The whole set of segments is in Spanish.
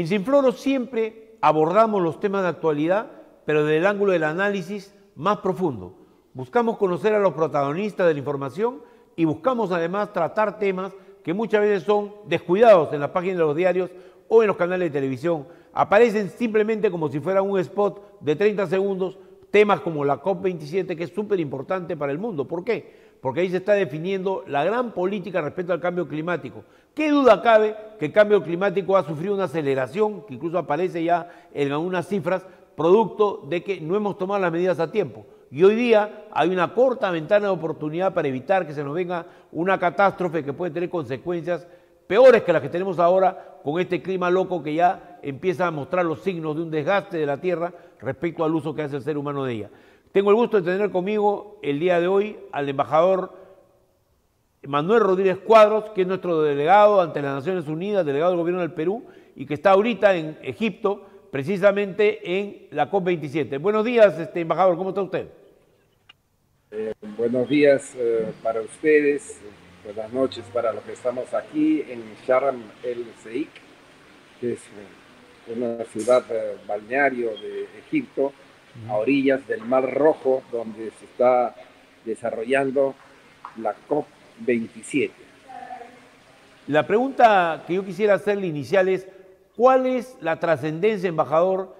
En Sinfloro siempre abordamos los temas de actualidad, pero desde el ángulo del análisis más profundo. Buscamos conocer a los protagonistas de la información y buscamos además tratar temas que muchas veces son descuidados en las páginas de los diarios o en los canales de televisión. Aparecen simplemente como si fuera un spot de 30 segundos, temas como la COP27, que es súper importante para el mundo. ¿Por qué? Porque ahí se está definiendo la gran política respecto al cambio climático. ¿Qué duda cabe que el cambio climático ha sufrido una aceleración, que incluso aparece ya en algunas cifras, producto de que no hemos tomado las medidas a tiempo? Y hoy día hay una corta ventana de oportunidad para evitar que se nos venga una catástrofe que puede tener consecuencias peores que las que tenemos ahora con este clima loco que ya empieza a mostrar los signos de un desgaste de la Tierra respecto al uso que hace el ser humano de ella. Tengo el gusto de tener conmigo el día de hoy al embajador Manuel Rodríguez Cuadros, que es nuestro delegado ante las Naciones Unidas, delegado del gobierno del Perú, y que está ahorita en Egipto, precisamente en la COP27. Buenos días, embajador, ¿cómo está usted? Buenos días para ustedes, buenas noches para los que estamos aquí en Sharm el Sheikh, que es una ciudad balneario de Egipto, a orillas del Mar Rojo, donde se está desarrollando la COP27. La pregunta que yo quisiera hacerle inicial es, ¿cuál es la trascendencia, embajador,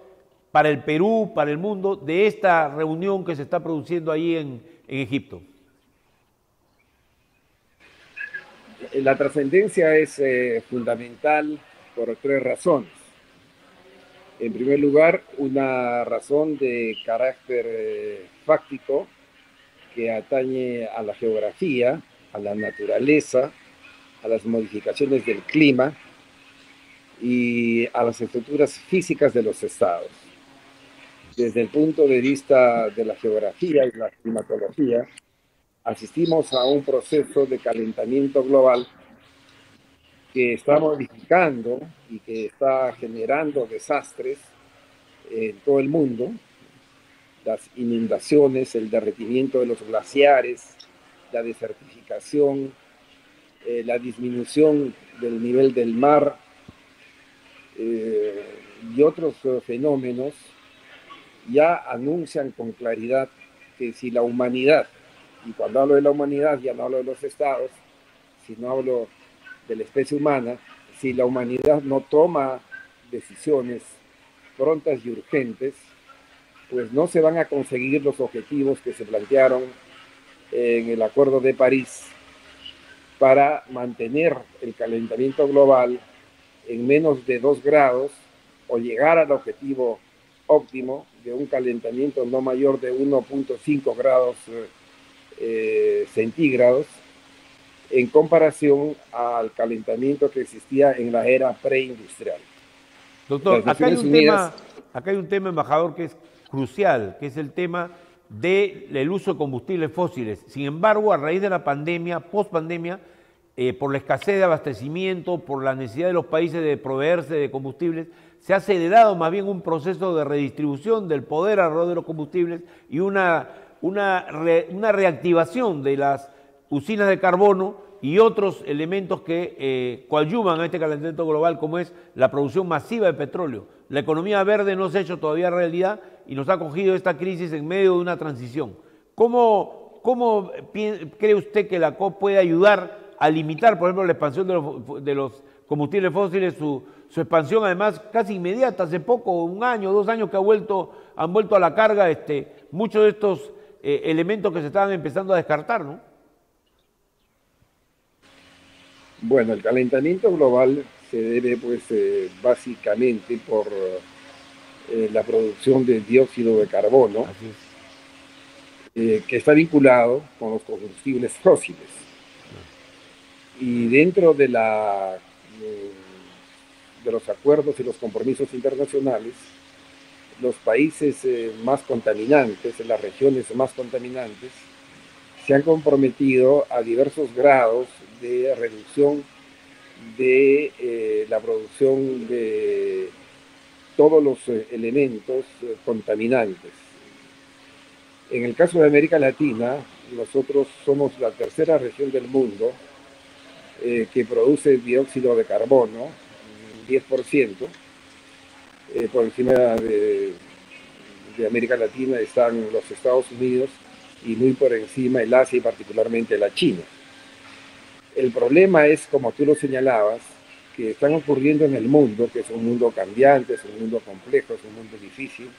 para el Perú, para el mundo, de esta reunión que se está produciendo ahí en Egipto? La trascendencia es fundamental por tres razones. En primer lugar, una razón de carácter fáctico que atañe a la geografía, a la naturaleza, a las modificaciones del clima y a las estructuras físicas de los estados. Desde el punto de vista de la geografía y la climatología, asistimos a un proceso de calentamiento global que está modificando y que está generando desastres en todo el mundo, las inundaciones, el derretimiento de los glaciares, la desertificación, la disminución del nivel del mar y otros fenómenos ya anuncian con claridad que si la humanidad, y cuando hablo de la humanidad ya no hablo de los estados, sino hablo de la especie humana, si la humanidad no toma decisiones prontas y urgentes, pues no se van a conseguir los objetivos que se plantearon en el Acuerdo de París para mantener el calentamiento global en menos de 2 grados o llegar al objetivo óptimo de un calentamiento no mayor de 1.5 grados centígrados, en comparación al calentamiento que existía en la era preindustrial. Doctor, acá hay un tema, embajador, que es crucial, que es el tema del uso de combustibles fósiles. Sin embargo, a raíz de la pandemia, post-pandemia, por la escasez de abastecimiento, por la necesidad de los países de proveerse de combustibles, se ha acelerado más bien un proceso de redistribución del poder alrededor de los combustibles y una reactivación de las usinas de carbono y otros elementos que coadyuvan a este calentamiento global, como es la producción masiva de petróleo. La economía verde no se ha hecho todavía realidad y nos ha cogido esta crisis en medio de una transición. ¿Cómo cree usted que la COP puede ayudar a limitar, por ejemplo, la expansión de los combustibles fósiles, su expansión además casi inmediata? Hace poco, 1 año, 2 años que han vuelto a la carga muchos de estos elementos que se estaban empezando a descartar, ¿no? Bueno, el calentamiento global se debe pues básicamente por la producción de dióxido de carbono, que está vinculado con los combustibles fósiles. Y dentro de los acuerdos y los compromisos internacionales, los países más contaminantes, las regiones más contaminantes, se han comprometido a diversos grados de reducción de la producción de todos los elementos contaminantes. En el caso de América Latina, nosotros somos la tercera región del mundo que produce dióxido de carbono, 10%, Por encima de América Latina están los Estados Unidos y muy por encima el Asia y particularmente la China. El problema es, como tú lo señalabas, que están ocurriendo en el mundo, que es un mundo cambiante, es un mundo complejo, es un mundo difícil,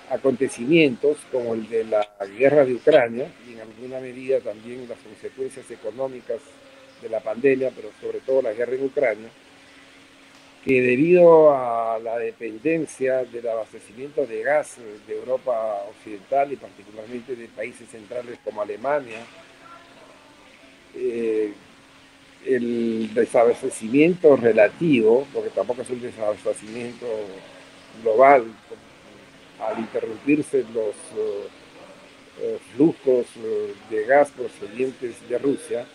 acontecimientos como el de la guerra de Ucrania y en alguna medida también las consecuencias económicas de la pandemia, pero sobre todo la guerra en Ucrania, que debido a la dependencia del abastecimiento de gas de Europa Occidental y particularmente de países centrales como Alemania, eh, el desabastecimiento relativo, porque tampoco es un desabastecimiento global, al interrumpirse los flujos de gas procedentes de Rusia,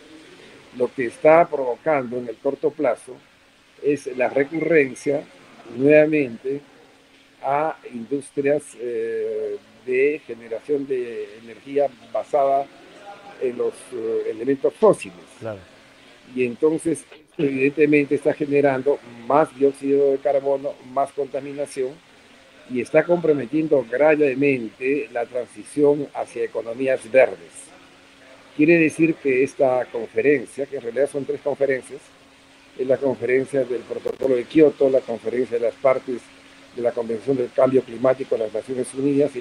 lo que está provocando en el corto plazo es la recurrencia nuevamente a industrias de generación de energía basada en los elementos fósiles. Claro. Y entonces, evidentemente, está generando más dióxido de carbono, más contaminación y está comprometiendo gravemente la transición hacia economías verdes. Quiere decir que esta conferencia, que en realidad son 3 conferencias, es la conferencia del Protocolo de Kioto, la conferencia de las partes de la Convención del Cambio Climático de las Naciones Unidas y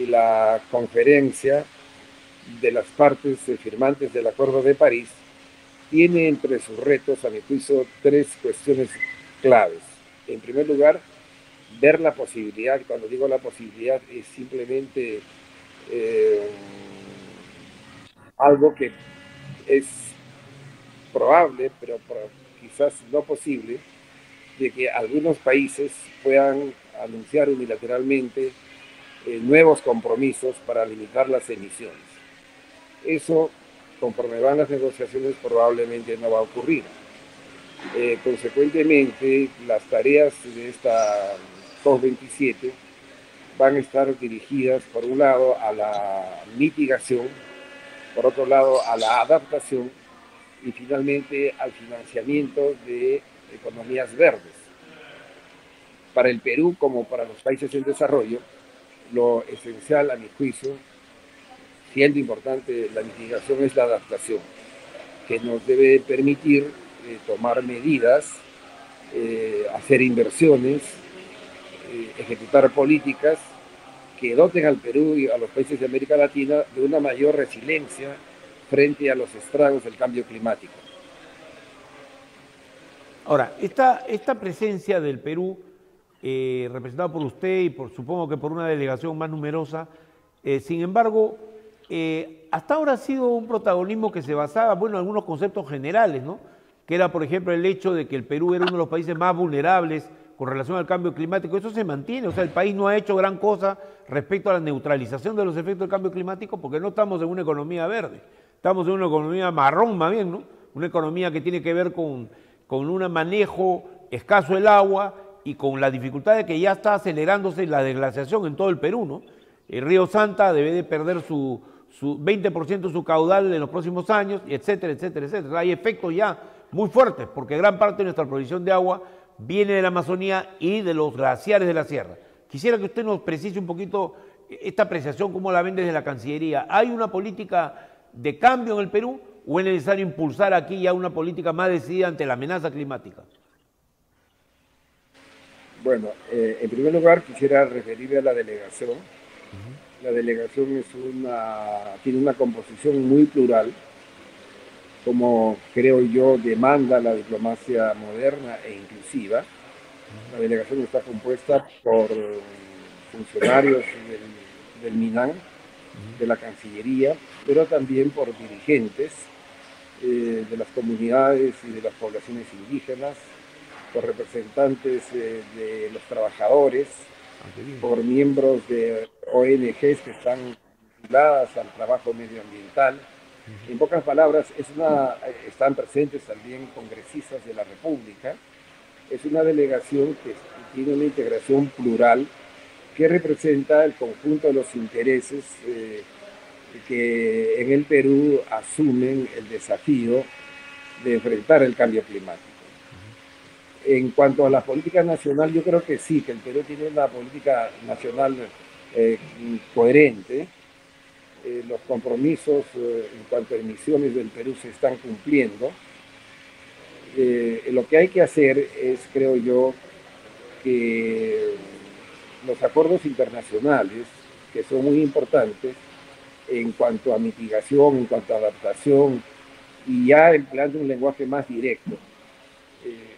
la conferencia de las partes firmantes del Acuerdo de París, tiene entre sus retos, a mi juicio, 3 cuestiones claves. En primer lugar, ver la posibilidad, cuando digo la posibilidad es simplemente algo que es probable, pero quizás no posible, de que algunos países puedan anunciar unilateralmente nuevos compromisos para limitar las emisiones. Eso, conforme van las negociaciones, probablemente no va a ocurrir. Consecuentemente, las tareas de esta COP27 van a estar dirigidas, por un lado, a la mitigación, por otro lado, a la adaptación y finalmente al financiamiento de economías verdes. Para el Perú, como para los países en desarrollo, lo esencial, a mi juicio, siendo importante la mitigación, es la adaptación, que nos debe permitir tomar medidas, hacer inversiones, ejecutar políticas que doten al Perú y a los países de América Latina de una mayor resiliencia frente a los estragos del cambio climático. Ahora, esta presencia del Perú, representada por usted y supongo que por una delegación más numerosa, sin embargo, hasta ahora ha sido un protagonismo que se basaba, bueno, en algunos conceptos generales, ¿no? Que era, por ejemplo, el hecho de que el Perú era uno de los países más vulnerables con relación al cambio climático. Eso se mantiene, o sea, el país no ha hecho gran cosa respecto a la neutralización de los efectos del cambio climático porque no estamos en una economía verde, estamos en una economía marrón más bien, ¿no? Una economía que tiene que ver con un manejo escaso del agua y con la dificultad de que ya está acelerándose la desglaciación en todo el Perú, ¿no? El río Santa debe de perder su 20% de su caudal en los próximos años, etcétera, etcétera, etcétera. Hay efectos ya muy fuertes porque gran parte de nuestra provisión de agua viene de la Amazonía y de los glaciares de la sierra. Quisiera que usted nos precise un poquito esta apreciación, cómo la ven desde la Cancillería. ¿Hay una política de cambio en el Perú o es necesario impulsar aquí ya una política más decidida ante la amenaza climática? Bueno, en primer lugar quisiera referirme a la delegación. La delegación tiene una composición muy plural, como creo yo demanda la diplomacia moderna e inclusiva. La delegación está compuesta por funcionarios del MINAN, de la Cancillería, pero también por dirigentes de las comunidades y de las poblaciones indígenas, por representantes de los trabajadores, por miembros de ONGs que están vinculadas al trabajo medioambiental. En pocas palabras, están presentes también congresistas de la República. Es una delegación que tiene una integración plural que representa el conjunto de los intereses que en el Perú asumen el desafío de enfrentar el cambio climático. En cuanto a la política nacional, yo creo que sí, que el Perú tiene una política nacional eh, coherente. Los compromisos en cuanto a emisiones del Perú se están cumpliendo. Lo que hay que hacer es, creo yo, que los acuerdos internacionales, que son muy importantes en cuanto a mitigación, en cuanto a adaptación, y ya empleando un lenguaje más directo,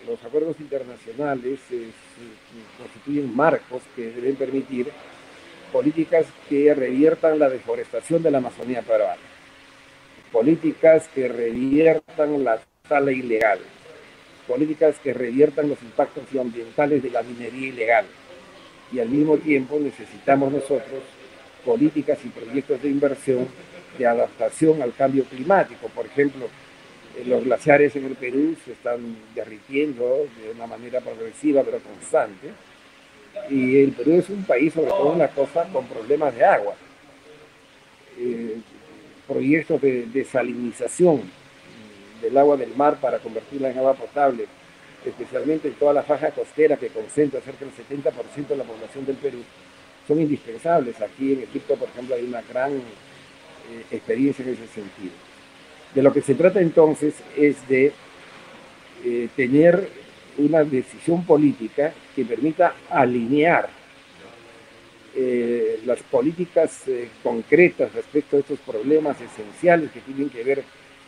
los acuerdos internacionales constituyen marcos que deben permitir políticas que reviertan la deforestación de la Amazonía peruana, políticas que reviertan la tala ilegal, políticas que reviertan los impactos ambientales de la minería ilegal. Y al mismo tiempo necesitamos nosotros políticas y proyectos de inversión de adaptación al cambio climático. Por ejemplo, los glaciares en el Perú se están derritiendo de una manera progresiva pero constante. Y el Perú es un país, sobre todo una cosa, con problemas de agua. Proyectos de desalinización del agua del mar para convertirla en agua potable, especialmente en toda la faja costera que concentra cerca del 70% de la población del Perú, son indispensables. Aquí en Egipto, por ejemplo, hay una gran experiencia en ese sentido. De lo que se trata entonces es de tener una decisión política que permita alinear las políticas concretas respecto a estos problemas esenciales que tienen que ver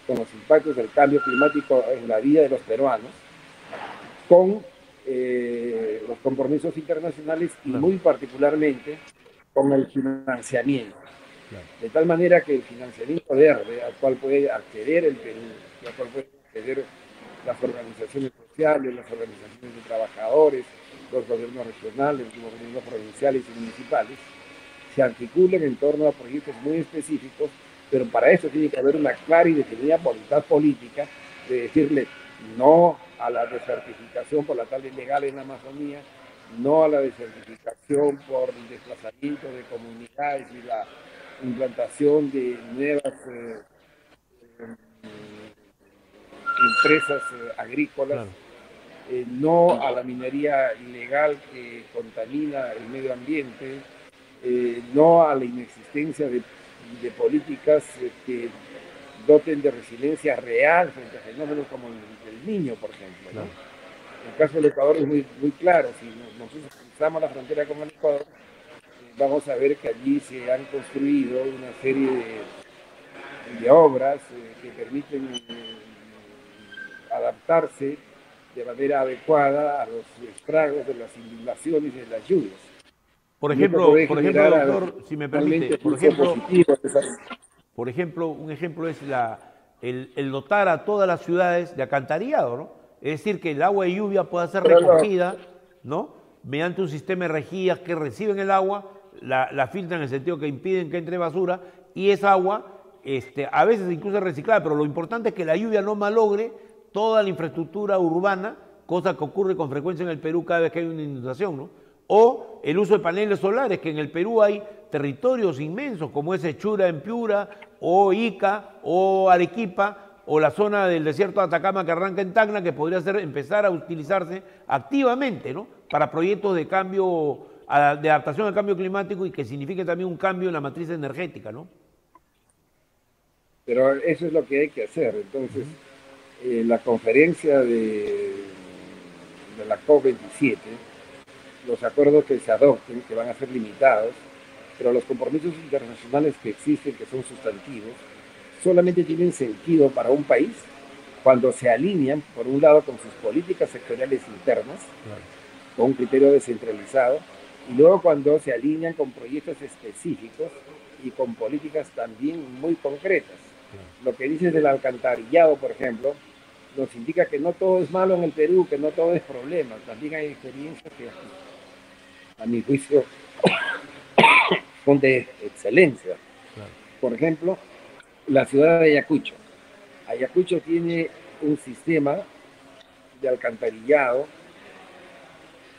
con los impactos del cambio climático en la vida de los peruanos, con los compromisos internacionales y muy particularmente con el financiamiento. De tal manera que el financiamiento verde al cual puede acceder el Perú, al cual pueden acceder las organizaciones sociales, las organizaciones de trabajadores, los gobiernos regionales, los gobiernos provinciales y municipales, se articulen en torno a proyectos muy específicos, pero para eso tiene que haber una clara y definida voluntad política de decirle no a la desertificación por la tala ilegal en la Amazonía, no a la desertificación por el desplazamiento de comunidades y la implantación de nuevas empresas agrícolas, claro. No a la minería ilegal que contamina el medio ambiente, no a la inexistencia de políticas que doten de resiliencia real frente a fenómenos como el niño, por ejemplo, ¿no? El caso del Ecuador es muy claro. Si nosotros cruzamos la frontera con el Ecuador, vamos a ver que allí se han construido una serie de obras que permiten adaptarse de manera adecuada a los estragos de las inundaciones y de las lluvias. Por ejemplo, doctor, si me permite, por ejemplo, un ejemplo es el dotar a todas las ciudades de alcantarillado, ¿no? Es decir, que el agua de lluvia pueda ser recogida, ¿no? Mediante un sistema de rejillas que reciben el agua, la filtran en el sentido que impiden que entre basura, y esa agua, a veces incluso es reciclada, pero lo importante es que la lluvia no malogre toda la infraestructura urbana, cosa que ocurre con frecuencia en el Perú cada vez que hay una inundación, ¿no? O el uso de paneles solares, que en el Perú hay territorios inmensos, como es Sechura en Piura, o Ica, o Arequipa, o la zona del desierto de Atacama que arranca en Tacna, que podría empezar a utilizarse activamente, ¿no? Para proyectos de cambio, de adaptación al cambio climático y que signifique también un cambio en la matriz energética, ¿no? Pero eso es lo que hay que hacer. Entonces, la conferencia de la COP27, los acuerdos que se adopten, que van a ser limitados, pero los compromisos internacionales que existen, que son sustantivos, solamente tienen sentido para un país cuando se alinean, por un lado, con sus políticas sectoriales internas, claro, con un criterio descentralizado, y luego cuando se alinean con proyectos específicos y con políticas también muy concretas. Claro. Lo que dices del alcantarillado, por ejemplo, nos indica que no todo es malo en el Perú, que no todo es problema. También hay experiencias que, a mi juicio, son de excelencia. Claro. Por ejemplo, la ciudad de Ayacucho. Ayacucho tiene un sistema de alcantarillado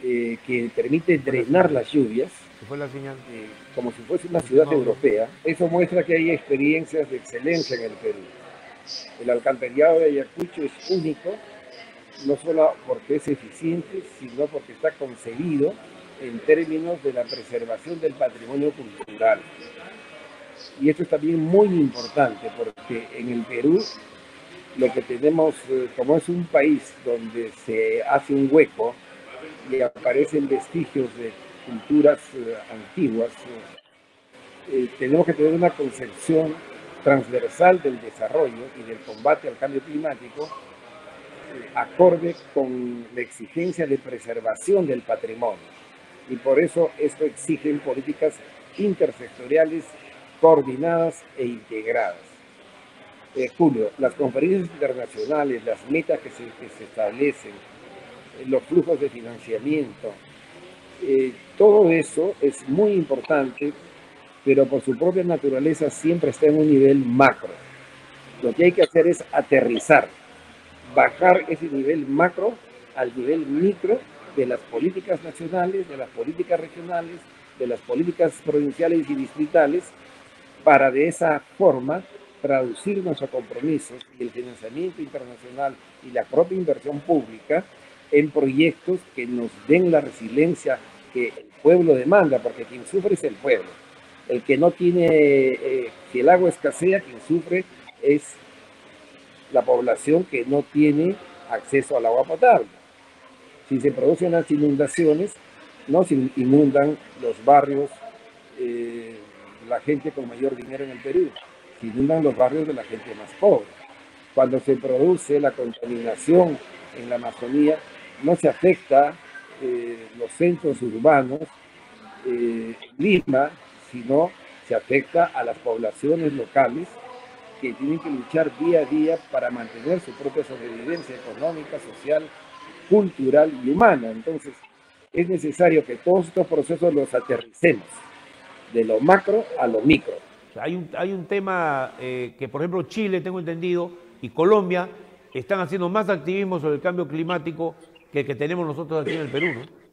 que permite drenar las lluvias, como si fuese una ciudad europea. Eso muestra que hay experiencias de excelencia en el Perú. El alcantarillado de Ayacucho es único no solo porque es eficiente, sino porque está concebido en términos de la preservación del patrimonio cultural. Y esto es también muy importante porque en el Perú lo que tenemos, como es un país donde se hace un hueco y aparecen vestigios de culturas antiguas, tenemos que tener una concepción transversal del desarrollo y del combate al cambio climático acorde con la exigencia de preservación del patrimonio. Y por eso esto exigen políticas intersectoriales coordinadas e integradas. Julio, las conferencias internacionales, las metas que se establecen, los flujos de financiamiento, todo eso es muy importante, pero por su propia naturaleza siempre está en un nivel macro. Lo que hay que hacer es aterrizar, bajar ese nivel macro al nivel micro de las políticas nacionales, de las políticas regionales, de las políticas provinciales y distritales, para de esa forma traducir nuestros compromisos y el financiamiento internacional y la propia inversión pública en proyectos que nos den la resiliencia que el pueblo demanda, porque quien sufre es el pueblo. El que no tiene, si el agua escasea, quien sufre es la población que no tiene acceso al agua potable. Si se producen las inundaciones, no se inundan los barrios, la gente con mayor dinero en el Perú, se inundan los barrios de la gente más pobre. Cuando se produce la contaminación en la Amazonía, no se afecta los centros urbanos, Lima, sino se afecta a las poblaciones locales que tienen que luchar día a día para mantener su propia sobrevivencia económica, social, cultural y humana. Entonces, es necesario que todos estos procesos los aterricemos de lo macro a lo micro. Hay un tema que, por ejemplo, Chile, tengo entendido, y Colombia están haciendo más activismo sobre el cambio climático que el que tenemos nosotros aquí en el Perú, ¿no?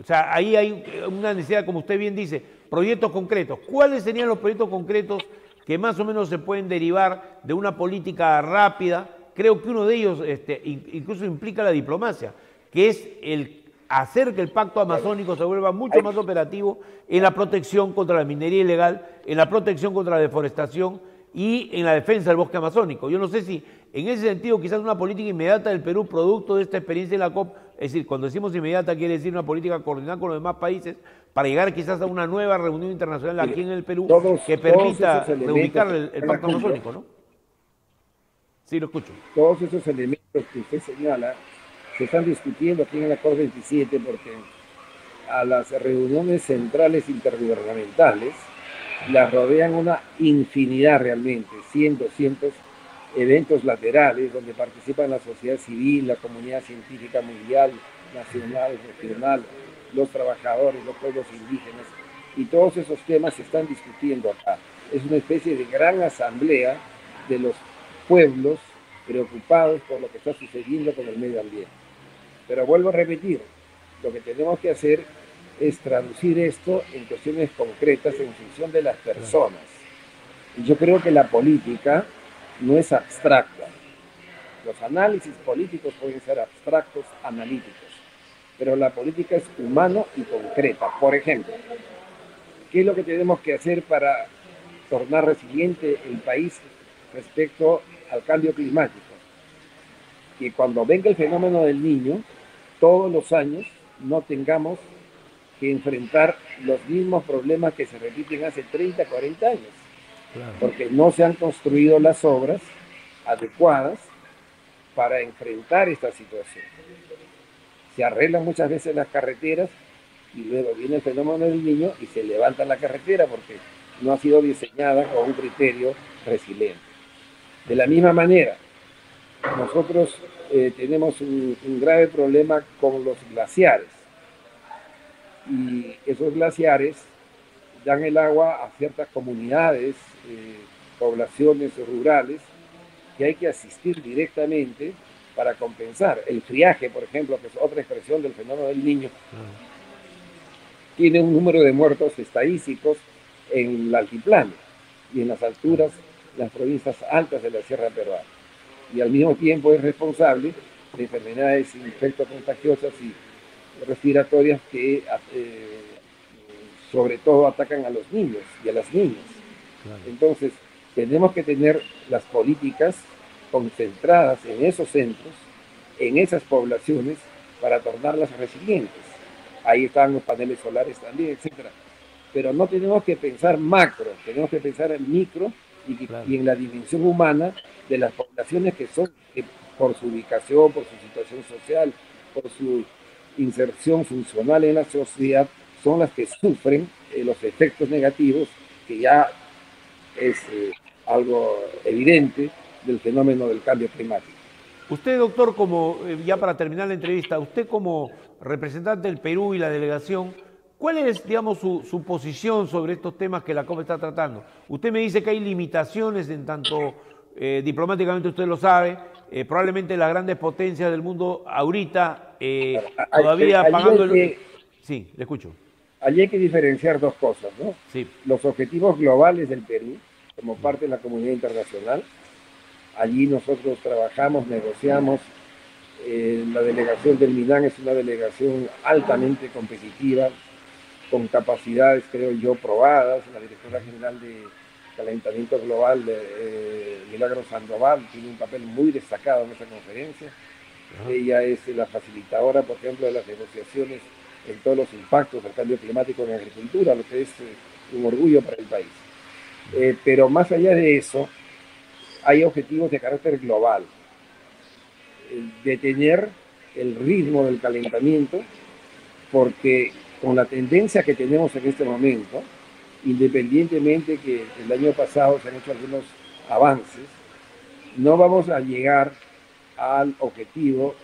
O sea, ahí hay una necesidad, como usted bien dice, proyectos concretos. ¿Cuáles serían los proyectos concretos que más o menos se pueden derivar de una política rápida? Creo que uno de ellos incluso implica la diplomacia, que es el hacer que el pacto amazónico se vuelva mucho más operativo en la protección contra la minería ilegal, en la protección contra la deforestación y en la defensa del bosque amazónico. Yo no sé si en ese sentido quizás una política inmediata del Perú, producto de esta experiencia en la COP, es decir, cuando decimos inmediata quiere decir una política coordinada con los demás países para llegar quizás a una nueva reunión internacional aquí en el Perú que permita reubicar el pacto amazónico, ¿no? Sí, lo escucho. Todos esos elementos que usted señala se están discutiendo aquí en la COP27 porque a las reuniones centrales intergubernamentales las rodean una infinidad realmente, 100, 200 eventos laterales donde participan la sociedad civil, la comunidad científica mundial, nacional, regional, los trabajadores, los pueblos indígenas, y todos esos temas se están discutiendo acá. Es una especie de gran asamblea de los pueblos preocupados por lo que está sucediendo con el medio ambiente. Pero vuelvo a repetir, lo que tenemos que hacer es traducir esto en cuestiones concretas en función de las personas. Y yo creo que la política no es abstracta. Los análisis políticos pueden ser abstractos, analíticos, pero la política es humano y concreta. Por ejemplo, ¿qué es lo que tenemos que hacer para tornar resiliente el país respecto al cambio climático? Que cuando venga el fenómeno del Niño, todos los años no tengamos que enfrentar los mismos problemas que se repiten hace 30, 40 años. Claro. Porque no se han construido las obras adecuadas para enfrentar esta situación. Se arreglan muchas veces las carreteras y luego viene el fenómeno del Niño y se levanta la carretera porque no ha sido diseñada con un criterio resiliente. De la misma manera, nosotros tenemos un grave problema con los glaciares. Y esos glaciares dan el agua a ciertas comunidades, poblaciones rurales, que hay que asistir directamente para compensar. El friaje, por ejemplo, que es otra expresión del fenómeno del Niño, tiene un número de muertos estadísticos en el altiplano y en las alturas, las provincias altas de la Sierra Peruana. Y al mismo tiempo es responsable de enfermedades infectocontagiosas y respiratorias que sobre todo atacan a los niños y a las niñas. Claro. Entonces, tenemos que tener las políticas concentradas en esos centros, en esas poblaciones, para tornarlas resilientes. Ahí están los paneles solares también, etcétera. Pero no tenemos que pensar macro, tenemos que pensar en micro y en la dimensión humana de las poblaciones que son, por su ubicación, por su situación social, por su inserción funcional en la sociedad, son las que sufren los efectos negativos, que ya es algo evidente del fenómeno del cambio climático. Usted, doctor, ya para terminar la entrevista, usted como representante del Perú y la delegación, ¿cuál es, digamos, su posición sobre estos temas que la COP está tratando? Usted me dice que hay limitaciones en tanto, diplomáticamente usted lo sabe, probablemente las grandes potencias del mundo ahorita todavía pagando el... Sí, le escucho. Allí hay que diferenciar dos cosas, ¿no? Sí. Los objetivos globales del Perú, como parte de la comunidad internacional. Allí nosotros trabajamos, negociamos. La delegación del MINAN es una delegación altamente competitiva, con capacidades, creo yo, probadas. La directora general de calentamiento global, Milagros Sandoval, tiene un papel muy destacado en esta conferencia. Ella es la facilitadora, por ejemplo, de las negociaciones en todos los impactos del cambio climático en la agricultura, lo que es un orgullo para el país. Pero más allá de eso, hay objetivos de carácter global. Detener el ritmo del calentamiento, porque con la tendencia que tenemos en este momento, independientemente que el año pasado se han hecho algunos avances, no vamos a llegar al objetivo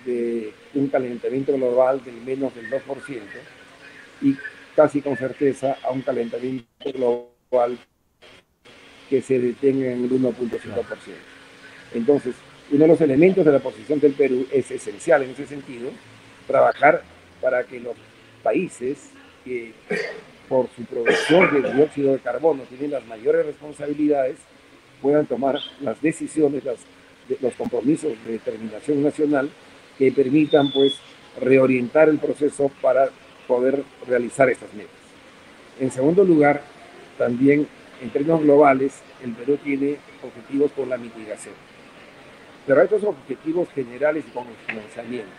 de un calentamiento global del menos del 2% y casi con certeza a un calentamiento global que se detenga en el 1.5%. Entonces, uno de los elementos de la posición del Perú es esencial en ese sentido, trabajar para que los países que por su producción de dióxido de carbono tienen las mayores responsabilidades puedan tomar las decisiones, los compromisos de determinación nacional que permitan pues reorientar el proceso para poder realizar estas metas. En segundo lugar, también en términos globales, el Perú tiene objetivos por la mitigación. Pero estos objetivos generales y con el financiamiento.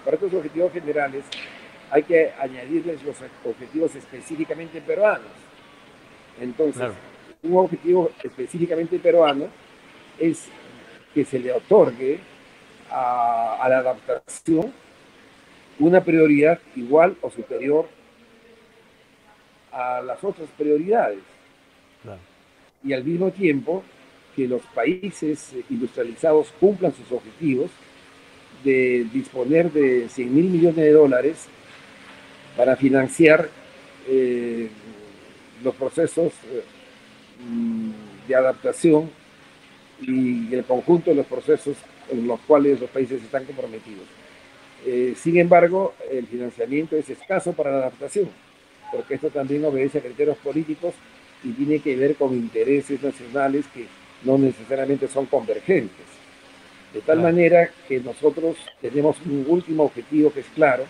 Para estos objetivos generales hay que añadirles los objetivos específicamente peruanos. Entonces, claro, un objetivo específicamente peruano es que se le otorgue a la adaptación una prioridad igual o superior a las otras prioridades. Claro. Y al mismo tiempo que los países industrializados cumplan sus objetivos de disponer de 100.000 millones de dólares para financiar los procesos de adaptación y el conjunto de los procesos en los cuales los países están comprometidos. Sin embargo, el financiamiento es escaso para la adaptación, porque esto también obedece a criterios políticos y tiene que ver con intereses nacionales que no necesariamente son convergentes. De tal manera que nosotros tenemos un último objetivo que es claro,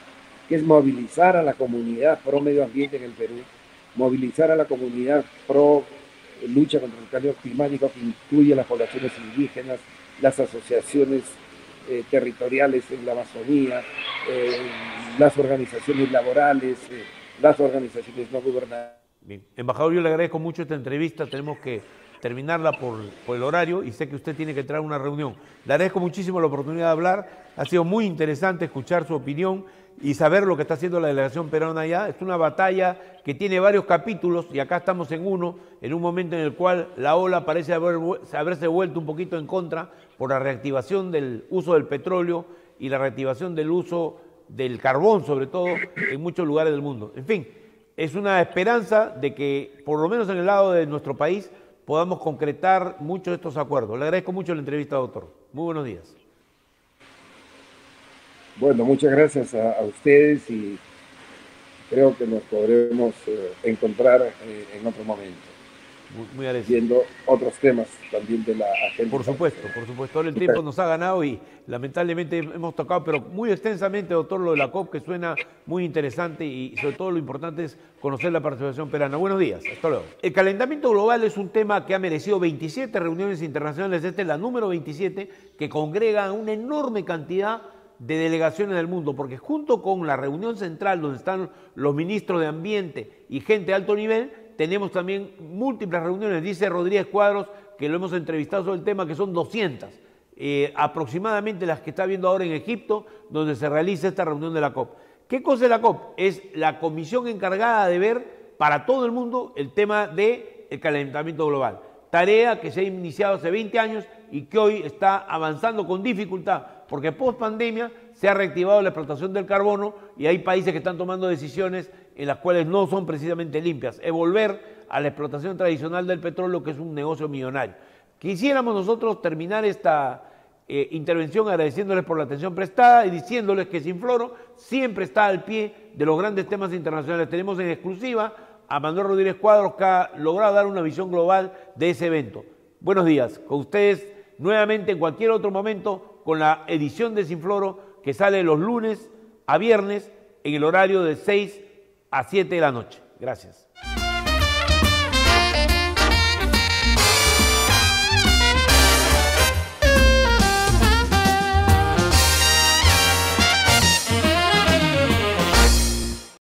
que es movilizar a la comunidad pro medio ambiente en el Perú, movilizar a la comunidad pro lucha contra el cambio climático, que incluye a las poblaciones indígenas, las asociaciones territoriales en la Amazonía, las organizaciones laborales, las organizaciones no gubernamentales. Bien, embajador, yo le agradezco mucho esta entrevista, tenemos que terminarla por el horario y sé que usted tiene que entrar a una reunión. Le agradezco muchísimo la oportunidad de hablar, ha sido muy interesante escuchar su opinión y saber lo que está haciendo la delegación peruana allá. Es una batalla que tiene varios capítulos y acá estamos en uno, en un momento en el cual la ola parece haberse vuelto un poquito en contra por la reactivación del uso del petróleo y la reactivación del uso del carbón, sobre todo, en muchos lugares del mundo. En fin, es una esperanza de que, por lo menos en el lado de nuestro país, podamos concretar muchos de estos acuerdos. Le agradezco mucho la entrevista, doctor. Muy buenos días. Bueno, muchas gracias a ustedes y creo que nos podremos encontrar en otro momento. muy agradecido. viendo otros temas también de la agenda. Por supuesto. Ahora el tiempo nos ha ganado y lamentablemente hemos tocado, pero muy extensamente, doctor, lo de la COP, que suena muy interesante y sobre todo lo importante es conocer la participación peruana. Buenos días, hasta luego. El calentamiento global es un tema que ha merecido 27 reuniones internacionales, esta es la número 27, que congrega a una enorme cantidad de delegaciones del mundo, porque junto con la reunión central donde están los ministros de Ambiente y gente de alto nivel, tenemos también múltiples reuniones, dice Rodríguez Cuadros, que lo hemos entrevistado sobre el tema, que son 200, aproximadamente las que está viendo ahora en Egipto, donde se realiza esta reunión de la COP. ¿Qué cosa es la COP? Es la comisión encargada de ver para todo el mundo el tema del calentamiento global. Tarea que se ha iniciado hace 20 años y que hoy está avanzando con dificultad, porque post pandemia se ha reactivado la explotación del carbono y hay países que están tomando decisiones en las cuales no son precisamente limpias. Es volver a la explotación tradicional del petróleo, que es un negocio millonario. Quisiéramos nosotros terminar esta intervención agradeciéndoles por la atención prestada y diciéndoles que Sinfloro siempre está al pie de los grandes temas internacionales. Tenemos en exclusiva a Manuel Rodríguez Cuadros, que ha logrado dar una visión global de ese evento. Buenos días, con ustedes nuevamente en cualquier otro momento con la edición de Sinfloro, que sale los lunes a viernes en el horario de 6 a 7 de la noche. Gracias.